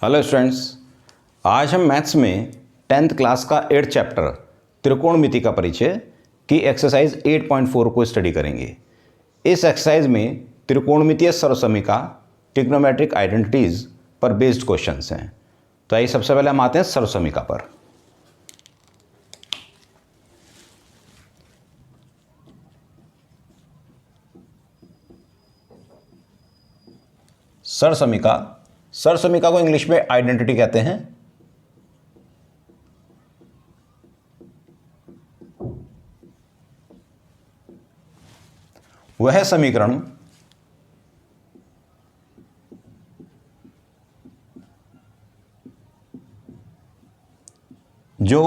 Hello students, आज हम maths में 10th क्लास का 8th चैप्टर त्रिकोणमिति का परिचय की एक्सरसाइज 8.4 को स्टडी करेंगे। इस एक्सरसाइज में त्रिकोणमितीय सर्वसमीका ट्रिग्नोमेट्रिक आइडेंटिटीज पर बेस्ड क्वेश्चंस हैं। तो आइए सबसे पहले हम आते हैं सर्वसमीका पर। सर्वसमीका को इंग्लिश में आइडेंटिटी कहते हैं। वह समीकरण जो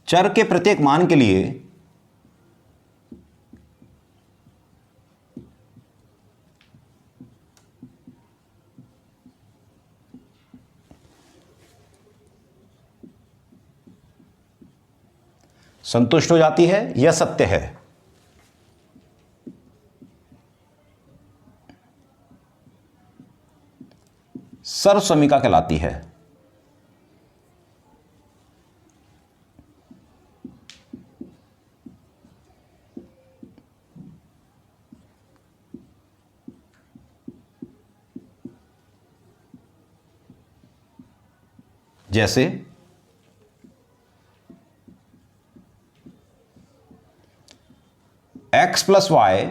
चर के प्रत्येक मान के लिए संतुष्ट हो जाती है यह सत्य है। सर्वसमीका कहलाती है। जैसे x plus y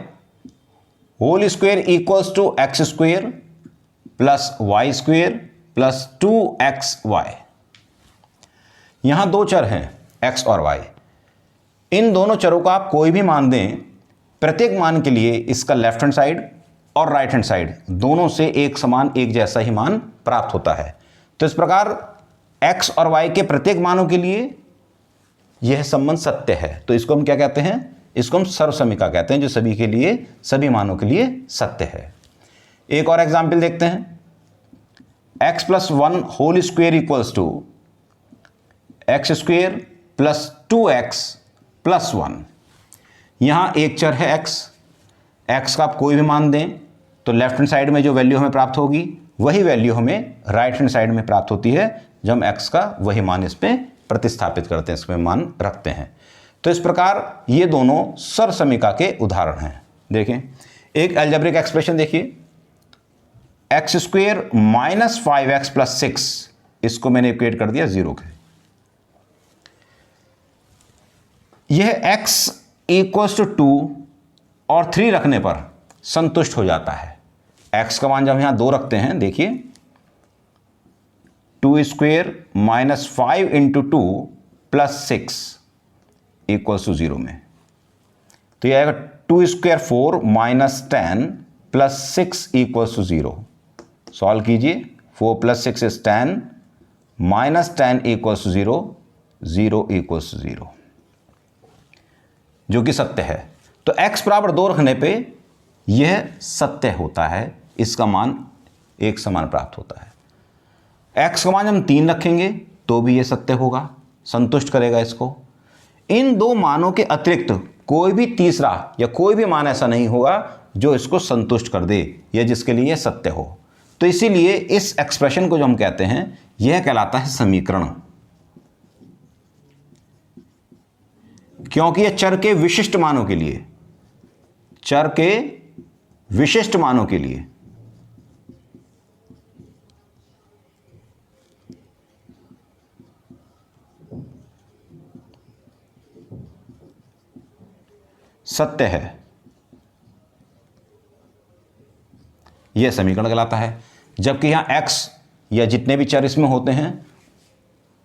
whole square equals to x square plus y square plus 2xy। यहां दो चर हैं x और y। इन दोनों चरों का आप कोई भी मान दें, प्रत्येक मान के लिए इसका लेफ्ट हैंड साइड और राइट हैंड साइड दोनों से एक समान एक जैसा ही मान प्राप्त होता है। तो इस प्रकार x और y के प्रत्येक मानों के लिए यह संबंध सत्य है। तो इसको हम क्या कहते हैं? इसको हम सर्वसमीका कहते हैं, जो सभी के लिए, सभी मानों के लिए सत्य है। एक और एग्जाम्पल देखते हैं। x plus 1 whole square equals to x square plus 2x plus 1। यहां एक चर है x का आप कोई भी मान दें तो लेफ्ट हैंड साइड में जो वैल्यू हमें प्राप्त होगी वही वैल्यू हमें राइट हैंड साइड में प्राप्त होती है जब हम x का वही मान इस पे प्रतिस्थापित करते हैं, इसमें मान रखते हैं। तो इस प्रकार ये दोनों सर्वसमीका के उदाहरण हैं। देखें, एक अलजेब्रिक एक्सप्रेशन देखिए, x square minus 5x plus 6, इसको मैंने इक्वेट कर दिया 0 के। यह x इक्वल्स टू 2 और 3 रखने पर संतुष्ट हो जाता है। x का मान जब यहां 2 रखते हैं, देखिए 2 square minus 5 into 2 plus 6 equals to 0 में, तो यह आएगा 2 square 4 minus 10 plus 6 equals to 0। Solve कीजिए, 4 plus 6 is 10 minus 10 equals to 0, 0 equals to 0, जो कि सत्य है। तो x बराबर 2 रखने पे यह सत्य होता है, इसका मान एक समान प्राप्त होता है। x का मान हम 3 रखेंगे तो भी यह सत्य होगा, संतुष्ट करेगा इसको। इन दो मानों के अतिरिक्त कोई भी तीसरा या कोई भी मान ऐसा नहीं होगा जो इसको संतुष्ट कर दे या जिसके लिए यह सत्य हो। तो इसीलिए इस एक्सप्रेशन को जो हम कहते हैं यह कहलाता है समीकरण, क्योंकि यह चर के विशिष्ट मानों के लिए, चर के विशिष्ट मानों के लिए सत्य है, यह समीकरण कहलाता है। जबकि यहां x या जितने भी चर इसमें होते हैं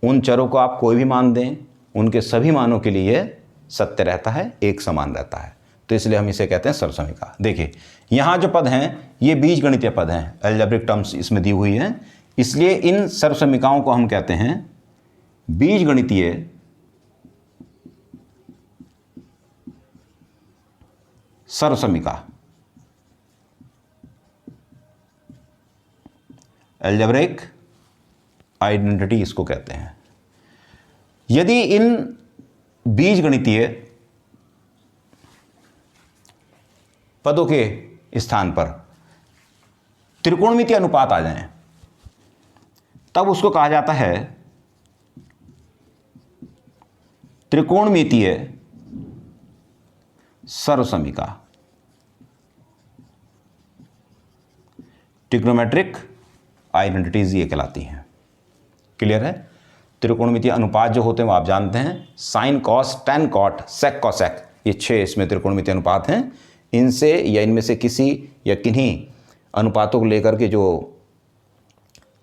उन चरों को आप कोई भी मान दें, उनके सभी मानों के लिए यह सत्य रहता है, एक समान रहता है। तो इसलिए हम इसे कहते हैं सर्वसमीका। देखिए, यहां जो पद हैं ये बीजगणितीय पद हैं, अलजेब्रिक टर्म्स इसमें दी हुई हैं, इसलिए इन सर्वसमीकाओं को हम कहते हैं बीजगणितीय सर्वसमीका, अलजेब्रिक आइडेंटिटी इसको कहते हैं। यदि इन बीजगणितीय पदों के स्थान पर त्रिकोणमितीय अनुपात आ जाएं, तब उसको कहा जाता है त्रिकोणमितीय सर्वसमीका, ट्रिग्नोमेट्रिक आइडेंटिटीज ये कहलाती हैं। क्लियर है? त्रिकोणमितीय अनुपात जो होते हैं वो आप जानते हैं, sine cos, tan cot, sec cosec, ये 6 इसमें त्रिकोणमितीय अनुपात हैं। इनसे या इनमें से किसी या किन्हीं अनुपातों को लेकर के जो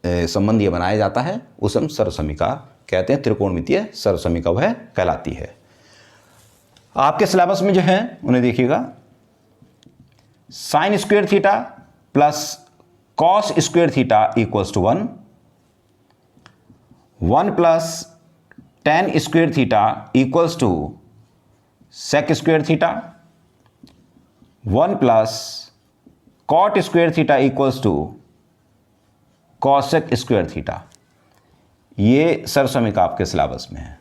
संबंध ये बनाया जाता है उसे हम सर्वसमीका कहते हैं। त्रिकोणमितीय सर्वसमीका वह कहलाती है। आपके सिलेबस में जो है उन्हें देखिएगा, sine square theta plus cos square theta equals to 1, 1 plus tan square theta equals to sec square theta, 1 plus cot square theta equals to cosec square theta. ये सर्वसमीका आपके सिलेबस में है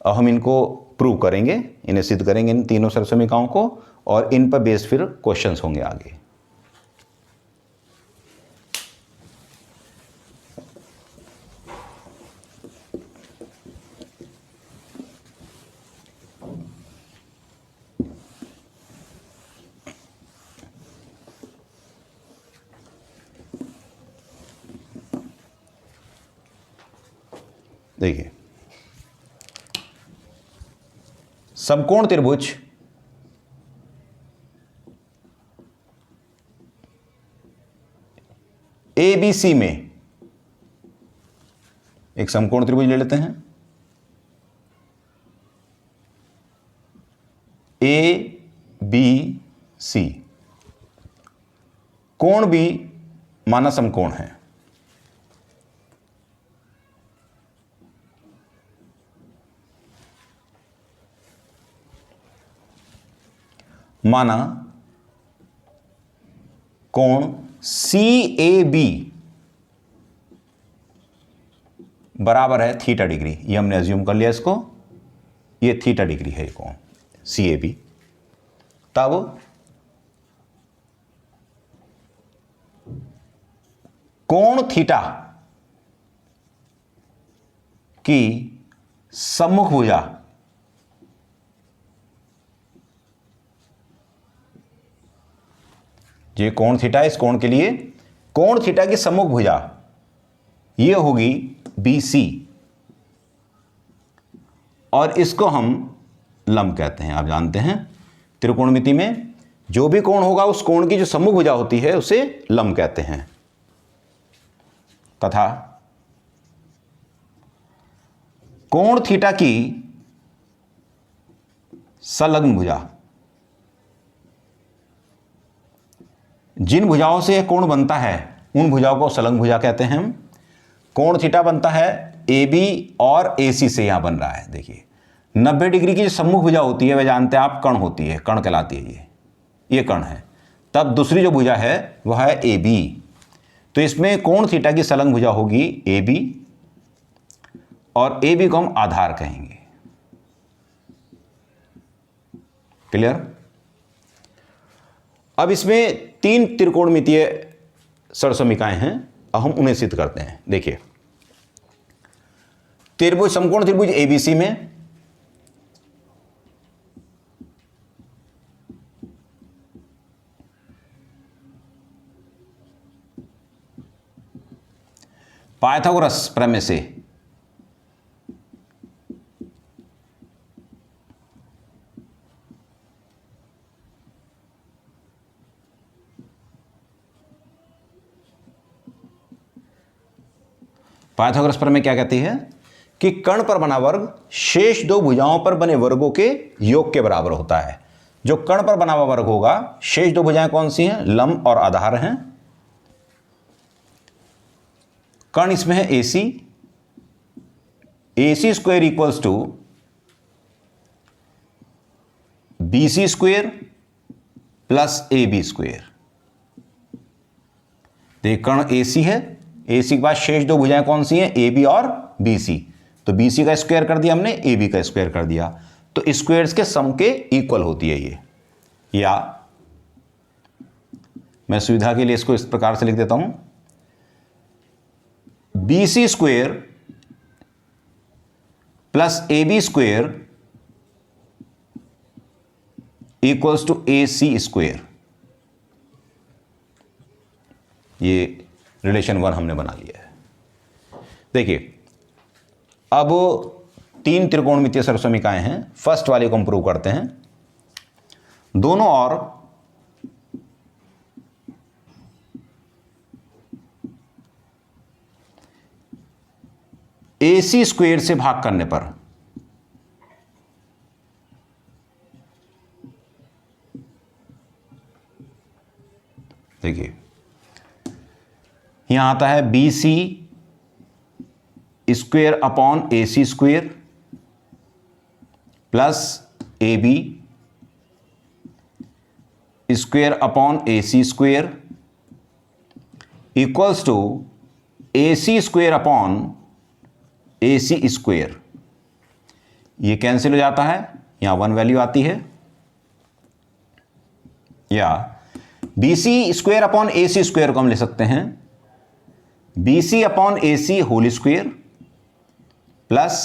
और हम इनको प्रूव करेंगे, इन्हें सिद्ध करेंगे, इन तीनों सर्वसमीकाओं को, और इन पर बेस फिर क्वेश्चंस होंगे आगे। देखिए, समकोण त्रिभुज ABC में एक समकोण त्रिभुज ले लेते हैं, ABC, कोण भी माना समकोण है। माना कोण CAB बराबर है थीटा डिग्री। ये हमने अज्यूम कर लिया इसको, ये थीटा डिग्री है कोण CAB। तब कोण थीटा की सम्मुख भुजा ये कोण थीटा, इस कोण के लिए कोण थीटा की सम्मुख भुजा ये होगी BC, और इसको हम लंब कहते हैं। आप जानते हैं त्रिकोणमिति में जो भी कोण होगा उस कोण की जो सम्मुख भुजा होती है उसे लंब कहते हैं। तथा कोण थीटा की संलग्न भुजा, जिन भुजाओं से यह कोण बनता है उन भुजाओं को संलग्न भुजा कहते हैं हम। कोण थीटा बनता है AB और AC से, यहां बन रहा है। देखिए 90 डिग्री की जो सम्मुख भुजा होती है वह जानते हैं आप कर्ण होती है, कर्ण कहलाती है, ये कर्ण है। तब दूसरी जो भुजा है वह है AB, तो इसमें कोण थीटा की संलग्न भुजा होगी AB, और AB को हम आधार कहेंगे। क्लियर? अब इसमें 3 त्रिकोणमितीय सर्वसमीकाएं हैं, अब हम उन्हें सिद्ध करते हैं। देखिए, त्रिभुज, समकोण त्रिभुज ABC में पाइथागोरस प्रमेय से पाइथागोरस प्रमेय क्या कहती है कि कर्ण पर बना वर्ग शेष दो भुजाओं पर बने वर्गों के योग के बराबर होता है। जो कर्ण पर बना हुआ वर्ग होगा, शेष दो भुजाएं कौन सी हैं? लंब और आधार हैं। कर्ण इसमें है AC, AC square equals to BC square plus AB square. देखिए कर्ण AC है, AC के बाद शेष दो भुजाएं कौन सी हैं? AB और BC। तो BC का स्क्वायर कर दिया हमने, AB का स्क्वायर कर दिया, तो स्क्वायर्स के सम के इक्वल होती है ये। या मैं सुविधा के लिए इसको इस प्रकार से लिख देता हूं, BC square plus AB square equals to AC square. ये रिलेशन 1 हमने बना लिया है। देखिए, अब 3 त्रिकोणमितीय सरसमीकाएं हैं। फर्स्ट वाले को हम प्रूव करते हैं। दोनों और AC स्क्वेयर से भाग करने पर देखिए, यहां आता है BC square upon AC square plus AB square upon AC square equals to AC square upon AC square. ये कैंसिल हो जाता है, यहां 1 वैल्यू आती है, या BC square upon AC square को हम ले सकते हैं BC upon AC whole square plus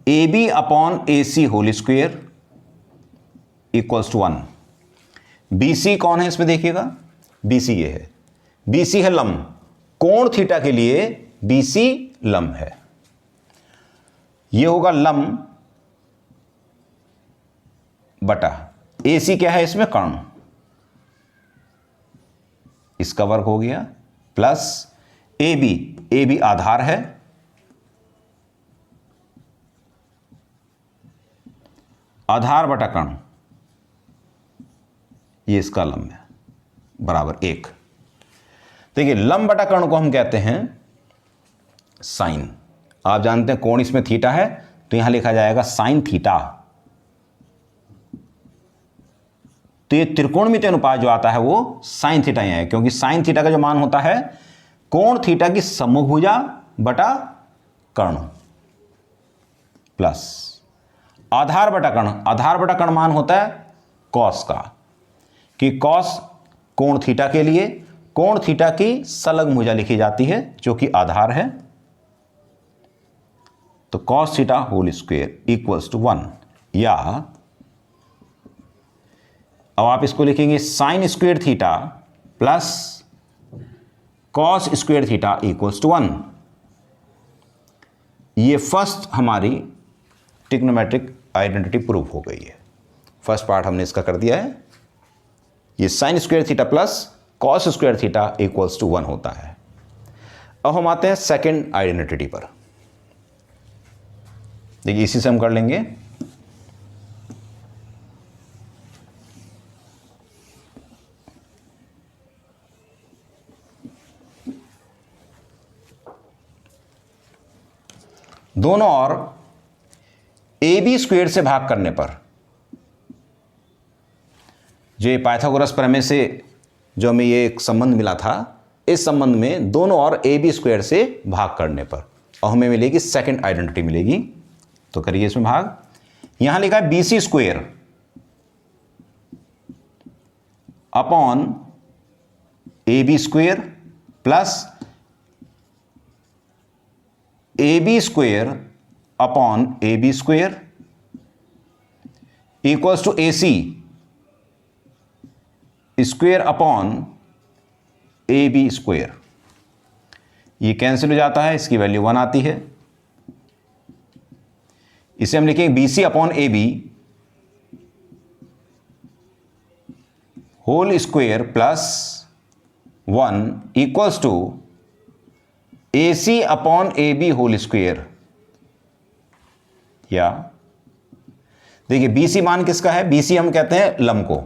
AB upon AC whole square equals to 1। BC कौन है इसमें देखिएगा, BC ये है, BC है लंब, कोण थीटा के लिए BC लंब है। ये होगा लंब बटा AC क्या है इसमें, कर्ण, इसका वर्ग हो गया, प्लस AB आधार है, आधार बटा कर्ण, ये इसका लंब है, बराबर 1। देखिए, लंब बटा कर्ण को हम कहते हैं साइन। आप जानते हैं कोण इसमें थीटा है, तो यहां लिखा जाएगा साइन थीटा। तो ये त्रिकोणमितीय अनुपात जो आता है वो साइन थीटा ही है, क्योंकि साइन थीटा का जो मान होता है कोण थीटा की सम्मुख भुजा बटा कर्ण प्लस आधार बटा कर्ण। आधार बटा कर्ण मान होता है कॉस का, कि कॉस कोण थीटा के लिए कोण थीटा की संलग्न भुजा लिखी जाती है जो कि आधार है। तो cos theta whole square equals to 1, या अब आप इसको लिखेंगे sine square theta plus cos square theta equals to 1। ये फर्स्ट हमारी ट्रिग्नोमेट्रिक आइडेंटिटी प्रूफ हो गई है। फर्स्ट पार्ट हमने इसका कर दिया है। ये sine square theta plus cos square theta equals to 1 होता है। अब हम आते हैं सेकेंड आइडेंटिटी पर। देखिए, इसी से हम कर लेंगे। दोनों और AB स्क्वायर से भाग करने पर, जो ये पाइथागोरस प्रमेय से जो हमें ये एक संबंध मिला था, इस संबंध में दोनों और AB स्क्वायर से भाग करने पर और हमें मिलेगी सेकंड आइडेंटिटी मिलेगी। तो करिए इसमें भाग। यहां लिखा है BC square upon AB square plus AB square upon AB square equals to AC square upon AB square. ये कैंसिल हो जाता है, इसकी वैल्यू 1 आती है। इसे हम लिखेंगे BC upon AB whole square plus 1 equals to AC upon AB whole square. या देखिए, BC मान किसका है, BC हम कहते हैं लंब को,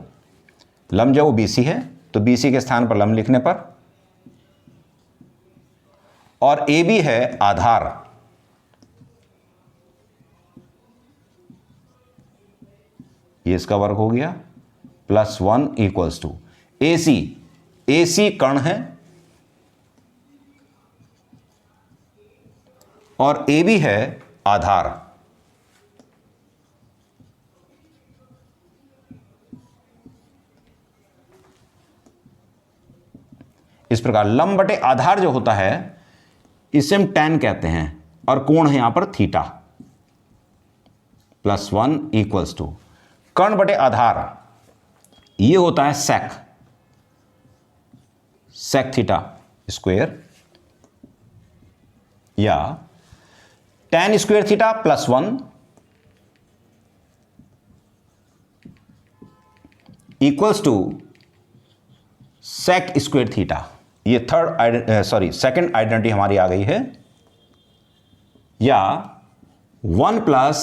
लंब जो वो BC है, तो BC के स्थान पर लंब लिखने पर, और AB है आधार, ये इसका वर्ग हो गया, प्लस 1 इक्वल्स टू AC कर्ण है और AB है आधार। इस प्रकार लंब बटे आधार जो होता है इसे हम tan कहते हैं और कोण है यहां पर थीटा +1 इक्वल्स टू कर्ण बटे आधार ये होता है sec थीटा स्क्वायर या tan square theta +1 equals to sec square theta. ये सेकंड आइडेंटिटी हमारी आ गई है, या 1 plus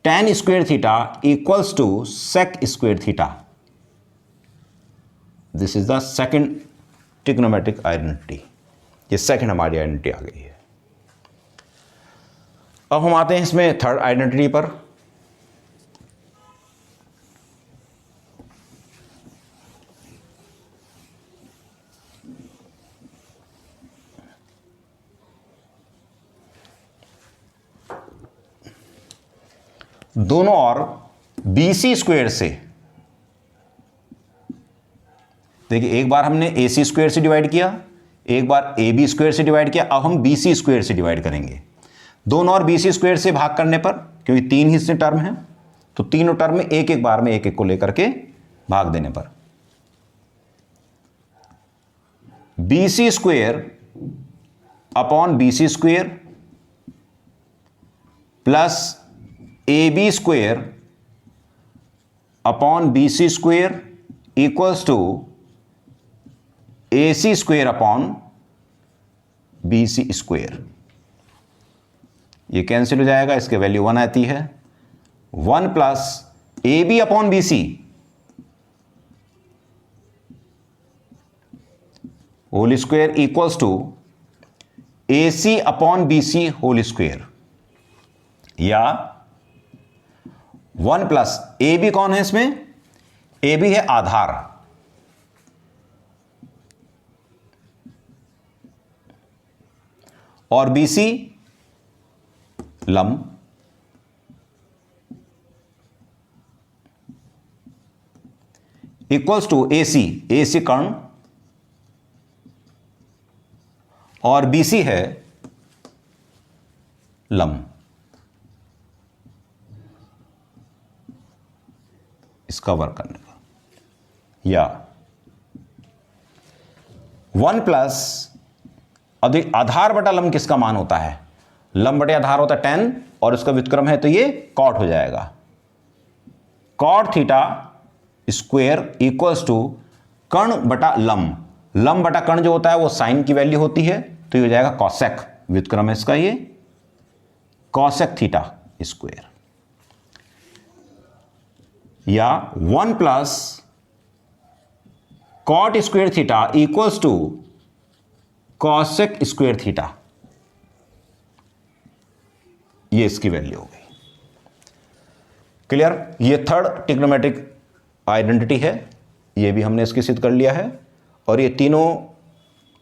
tan square theta equals to sec square theta. This is the second trigonometric identity. ये सेकंड हमारी आइडेंटिटी आ गई है। अब हम आते हैं इसमें थर्ड आइडेंटिटी पर। दोनों और BC स्क्वायर से, देखिए एक बार हमने AC स्क्वायर से डिवाइड किया, एक बार AB स्क्वायर से डिवाइड किया, अब हम BC स्क्वायर से डिवाइड करेंगे। दोनों और BC स्क्वायर से भाग करने पर, क्योंकि 3 हिस्से टर्म हैं, तो तीनों टर्म में एक एक बार में एक एक को लेकर के भाग देने पर BC square upon BC square plus AB square upon BC square equals to AC square upon BC square. ये कैंसिल हो जाएगा, इसके वैल्यू 1 आती है। 1 plus AB upon BC whole square equals to AC upon BC whole square, या 1 plus AB कौन है इसमें? AB है आधार, और BC लंब, इक्वल्स टू AC कर्ण, और BC है लंब। इसका वर्क करने का, या 1 प्लस, अब देखिए आधार बटा लंब किसका मान होता है? लंब बटे आधार होता है tan, और इसका व्युत्क्रम है तो ये cot हो जाएगा। cot theta square equals to कर्ण बटा लंब, लंब बटा कर्ण जो होता है वो साइन की वैल्यू होती है, तो ये हो जाएगा cosec, व्युत्क्रम है इसका ये cosec थीटा स्क्वायर, या 1 plus cot square theta equals to cosec square theta. ये इसकी वैल्यू हो गई। क्लियर? ये थर्ड ट्रिग्नोमेट्रिक आइडेंटिटी है, ये भी हमने इसकी सिद्ध कर लिया है, और ये तीनों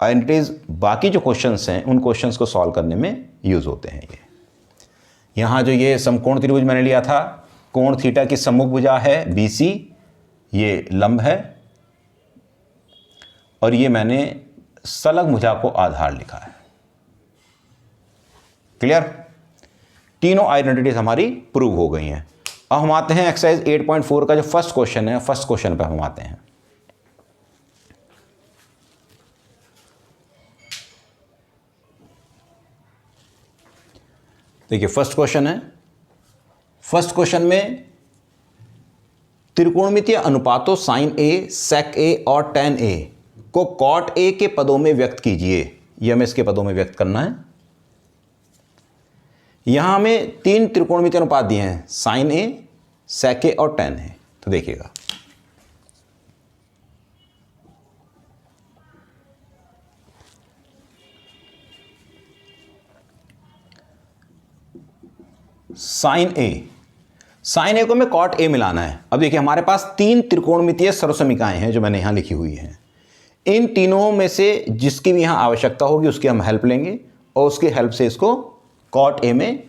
आइडेंटिटीज बाकी जो क्वेश्चंस हैं उन क्वेश्चंस को सॉल्व करने में यूज होते हैं। ये यहां जो ये समकोण त्रिभुज मैंने लिया था, कोण थीटा की सम्मुख भुजा है BC, ये लंब है, और ये मैंने सलग भुजा को आधार लिखा है। क्लियर? तीनों आइडेंटिटीज हमारी प्रूव हो गई हैं। अब हम आते हैं एक्सरसाइज 8.4 का जो फर्स्ट क्वेश्चन है, फर्स्ट क्वेश्चन पे हम आते हैं। देखिए फर्स्ट क्वेश्चन है, फर्स्ट क्वेश्चन में त्रिकोणमितीय अनुपातों sin A, sec A और tan A को cot A के पदों में व्यक्त कीजिए। ये हमें इसके पदों में व्यक्त करना है। यहां हमें 3 त्रिकोणमितीय अनुपात दिए हैं, sin A, sec A और tan A। तो देखिएगा, sin A को हमें cot A मिलाना है। अब देखिए हमारे पास 3 त्रिकोणमितीय सर्वसमीकाएं हैं जो मैंने यहां लिखी हुई हैं। इन तीनों में से जिसकी भी यहां आवश्यकता होगी उसकी हम हेल्प लेंगे, और उसकी हेल्प से इसको cot A में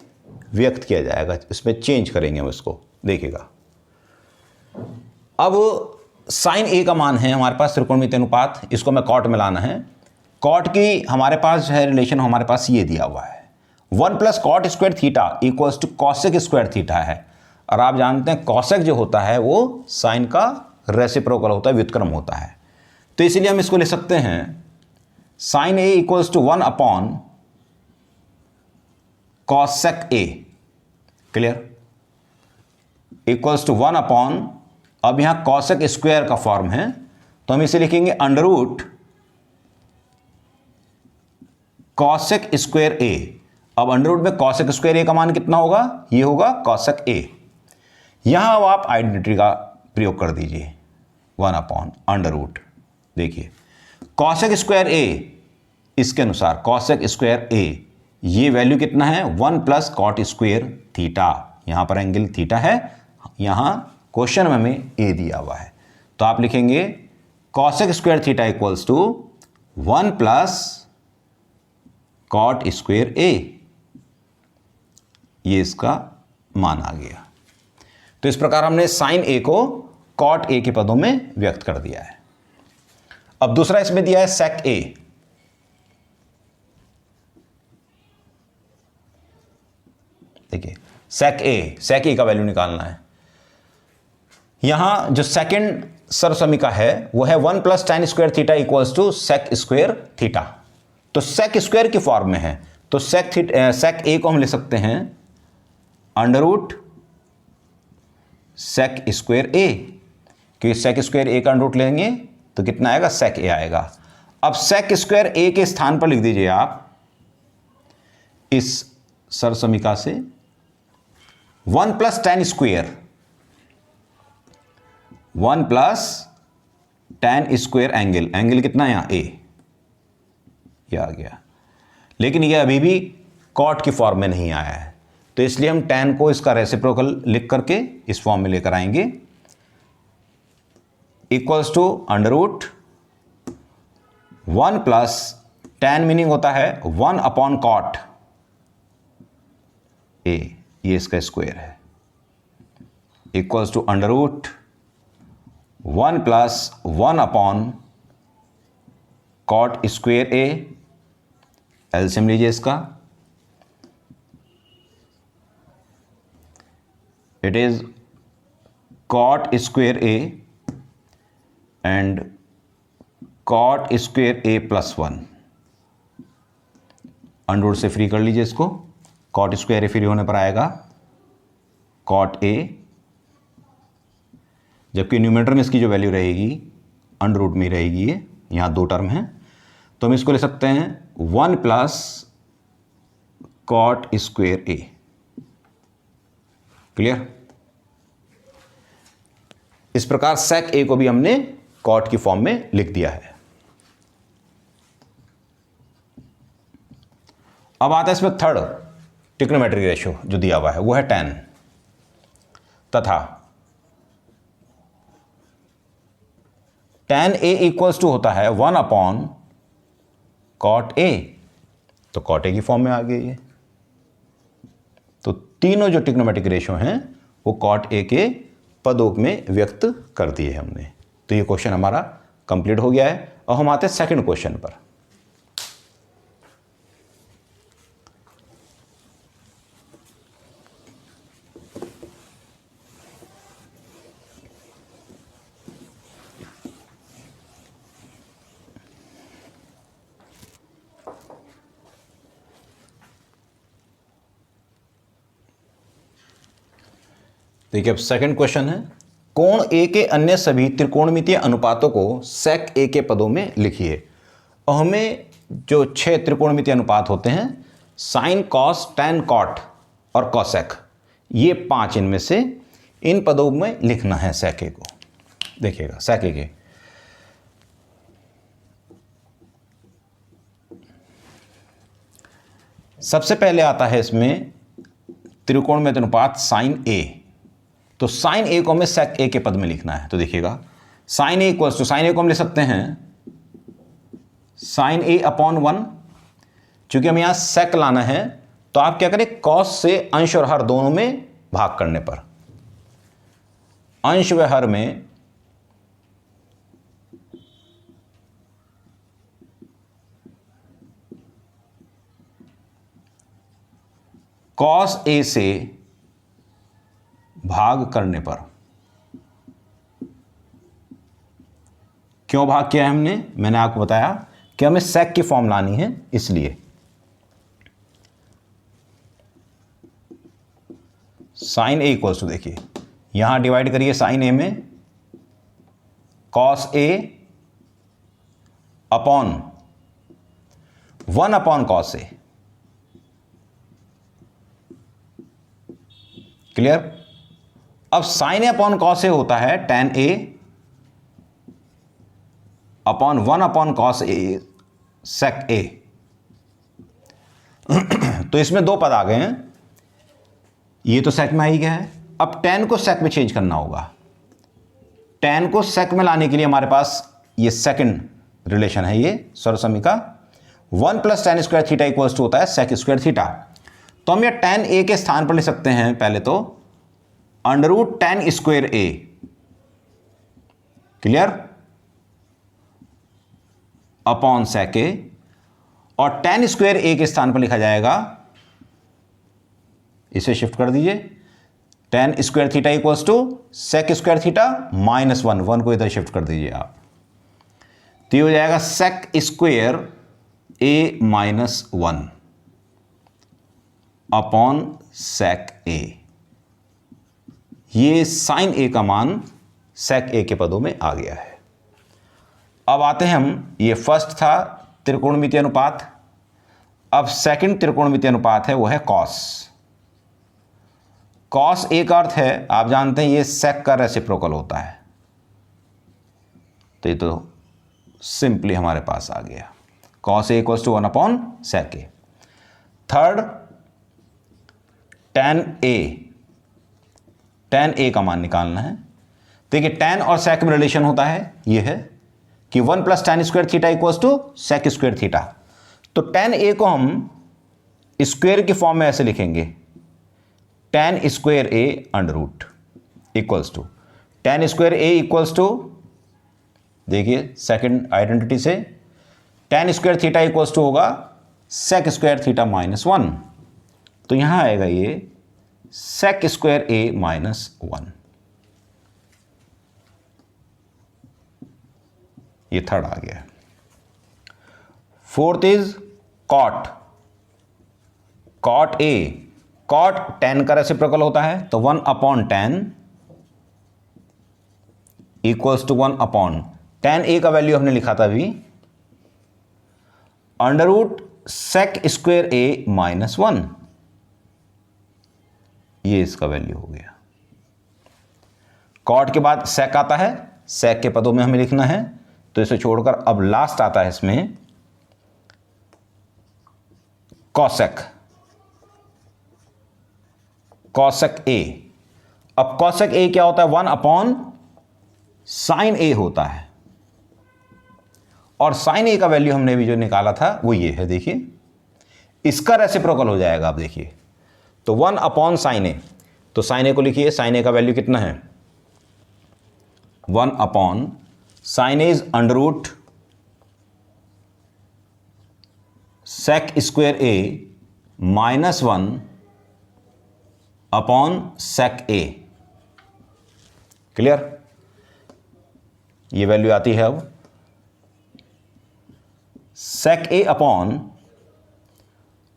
व्यक्त किया जाएगा, इसमें चेंज करेंगे हम इसको। देखिएगा, अब साइन ए का मान है हमारे पास त्रिकोणमितीय अनुपात, इसको मैं कॉट में लाना है। कॉट की हमारे पास जो है रिलेशन हमारे पास ये दिया हुआ है, 1 plus cot square theta equals to cosec square theta है। और आप जानते हैं कॉसेक जो होता है वो साइन का रेसिप्रोकल होता है, व्युत्क्रम होता है। तो इसलिए हम इसको लिख सकते हैं sine A equals to 1 upon cosec A, clear, equals to 1 upon, अब यहां कॉसेक स्क्वायर का फॉर्म है तो हम इसे लिखेंगे अंडर रूट कॉसेक स्क्वायर ए। अब अंडर रूट में कॉसेक स्क्वायर ए का मान कितना होगा, ये होगा कॉसेक ए। यहां अब आप आइडेंटिटी का प्रयोग कर दीजिए, 1 अपॉन अंडर रूट, देखिए कॉसेक स्क्वायर ए, इसके अनुसार कॉसेक स्क्वायर ए ये वैल्यू कितना है 1 प्लस कॉट स्क्वायर थीटा, यहां पर एंगल थीटा है, यहां क्वेश्चन में हमें ए दिया हुआ है तो आप लिखेंगे cosec square theta equals to 1 plus cot square A, ये इसका मान आ गया। तो इस प्रकार हमने साइन ए को कॉट ए के पदों में व्यक्त कर दिया है। अब दूसरा इसमें दिया है सेक ए, देखिए सेक ए का वैल्यू निकालना है। यहां जो सेकंड सरसमीका है वो है 1 plus tan square theta equals to sec square theta, तो सेक स्क्वायर की फॉर्म में है तो सेक ए को हम ले सकते हैं अंडर रूट सेक स्क्वायर ए, क्योंकि सेक स्क्वायर ए का अंडर रूट लेंगे तो कितना आएगा, सेक ए आएगा। अब सेक स्क्वायर ए के स्थान पर लिख दीजिए आप इस सरसमीका से 1 plus tan square, 1 plus tan square angle कितना है यहां ए, ये आ गया, लेकिन ये अभी भी कॉट की फॉर्म में नहीं आया है तो इसलिए हम tan को इसका रेसिप्रोकल लिख करके इस फॉर्म में लेकर आएंगे, equals to under root 1 plus tan meaning होता है 1 अपॉन कॉट ए, ये इसका स्क्वायर है, equals to under root 1 plus 1 upon cot square A, LCM लीजिए इसका, it is cot square A and cot square A plus 1, under root से free कर लीजिए इसको, कॉट स्क्वायर ए फ्री होने पर आएगा कॉट ए, जबकि न्यूमरेटर में इसकी जो वैल्यू रहेगी अंडर रूट में रहेगी, ये यहाँ 2 टर्म है तो हम इसको ले सकते हैं 1 प्लस कॉट स्क्वायर ए, क्लियर। इस प्रकार सेक ए को भी हमने कॉट की फॉर्म में लिख दिया है। अब आता है इसमें थर्ड ट्रिग्नोमेट्रिक रेशियो जो दिया हुआ है वो है tan, तथा tan ए इक्वल्स टू होता है 1 अपॉन कॉट ए, तो कॉट ए की फॉर्म में आ गई है। तो तीनों जो ट्रिग्नोमेट्रिक रेशियो हैं वो कॉट ए के पदों में व्यक्त कर दिए हमने। तो ये क्वेश्चन हमारा कंप्लीट हो गया है और हम आते हैं सेकंड क्वेश्चन पर। देखिए अब सेकंड क्वेश्चन है, कोण ए के अन्य सभी त्रिकोणमितीय अनुपातों को सेक ए के पदों में लिखिए। और हमें जो 6 त्रिकोणमितीय अनुपात होते हैं साइन, कॉस, टैन, कॉट और कॉसेक, ये 5 इनमें से इन पदों में लिखना है सेक ए को। देखिएगा सेक ए के सबसे पहले आता है इसमें त्रिकोणमितीय अनुपात साइन ए, तो साइन ए को हमें सेक ए के पद में लिखना है। तो देखिएगा sine A equals to, sine A को हम लिख सकते हैं साइन ए अपॉन 1, चूंकि हमें यहां सेक लाना है तो आप क्या करें, कॉस से अंश और हर दोनों में भाग करने पर, अंश व हर में कॉस ए से भाग करने पर, क्यों भाग किया है हमने, मैंने आपको बताया कि हमें सेक की फॉर्म लानी है, इसलिए साइन ए इक्वल्स टू, देखिए यहां डिवाइड करिए साइन ए में, cos A upon 1 upon cos A, clear. अब sign A upon cos A होता है tan A upon 1 upon cos A सेक ए। तो इसमें दो पद आ गए हैं, ये तो सेक में आ ही गया है। अब tan को सेक में चेंज करना होगा। tan को सेक में लाने के लिए हमारे पास ये सेकंड रिलेशन है, ये सर्वसमी का 1 plus tan square theta equals to होता है सेक स्क्वायर थीटा। तो हम ये tan ए के स्थान पर ले सकते हैं पहले तो अंडर रूट tan स्क्वायर ए, क्लियर, अपॉन सेक ए, और tan स्क्वायर ए के स्थान पर लिखा जाएगा, इसे शिफ्ट कर दीजिए, tan square theta equals to sec square theta minus 1 को इधर शिफ्ट कर दीजिए आप, तो ये हो जाएगा सेक square A minus 1 upon sec ए। ये साइन ए का मान सेक ए के पदों में आ गया है। अब आते हैं हम, ये फर्स्ट था त्रिकोणमितीय अनुपात, अब सेकंड त्रिकोणमितीय अनुपात है वो है कॉस। कॉस ए का अर्थ है, आप जानते हैं ये सेक का रेसिप्रोकल होता है, तो ये तो सिंपली हमारे पास आ गया, cos A equals to 1 upon sec A. Third tan A का मान निकालना है। देखिए tan और सेक में रिलेशन होता है, ये है कि 1 plus tan square theta equals to sec square theta. तो tan ए को हम स्क्वायर की फॉर्म में ऐसे लिखेंगे, tan square A under root equals to tan square A equals to, देखिए सेकंड आइडेंटिटी से, tan square theta equals to होगा सेक स्क्वायर थीटा माइनस 1, तो यहां आएगा ये सेक स्क्वायर ए माइनस 1, ये थर्ड आ गया। Fourth is cot. Cot A, cot tan का रेसिप्रोकल होता है, तो 1 upon tan equals to 1 upon tan A का वैल्यू हमने लिखा था अभी, under root sec square A minus 1, ये इसका वैल्यू हो गया। कॉट के बाद सेक आता है, सेक के पदों में हमें लिखना है, तो इसे छोड़कर अब लास्ट आता है इसमें कॉसेक, कॉसेक ए। अब कॉसेक ए क्या होता है, 1 अपॉन साइन ए होता है, और साइन ए का वैल्यू हमने भी जो निकाला था वो ये है, देखिए इसका रेसिप्रोकल हो जाएगा। आप देखिए, तो 1 अपॉन साइन ए, तो साइन ए को लिखिए, साइन ए का वैल्यू कितना है, 1 upon sine A is under root sec square A minus 1 upon sec A, clear. ये वैल्यू आती है अब sec A upon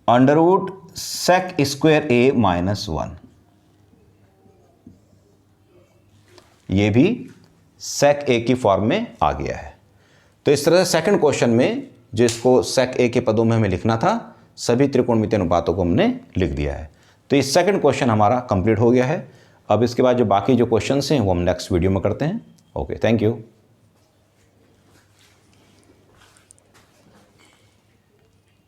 under root sec square A minus 1, ये भी सेक ए की फॉर्म में आ गया है। तो इस तरह से सेकंड क्वेश्चन में जिसको सेक ए के पदों में हमें लिखना था, सभी त्रिकोणमितीय अनुपातों को हमने लिख दिया है। तो ये सेकंड क्वेश्चन हमारा कंप्लीट हो गया है। अब इसके बाद जो बाकी जो क्वेश्चंस हैं वो हम नेक्स्ट वीडियो में करते हैं। Okay, thank you.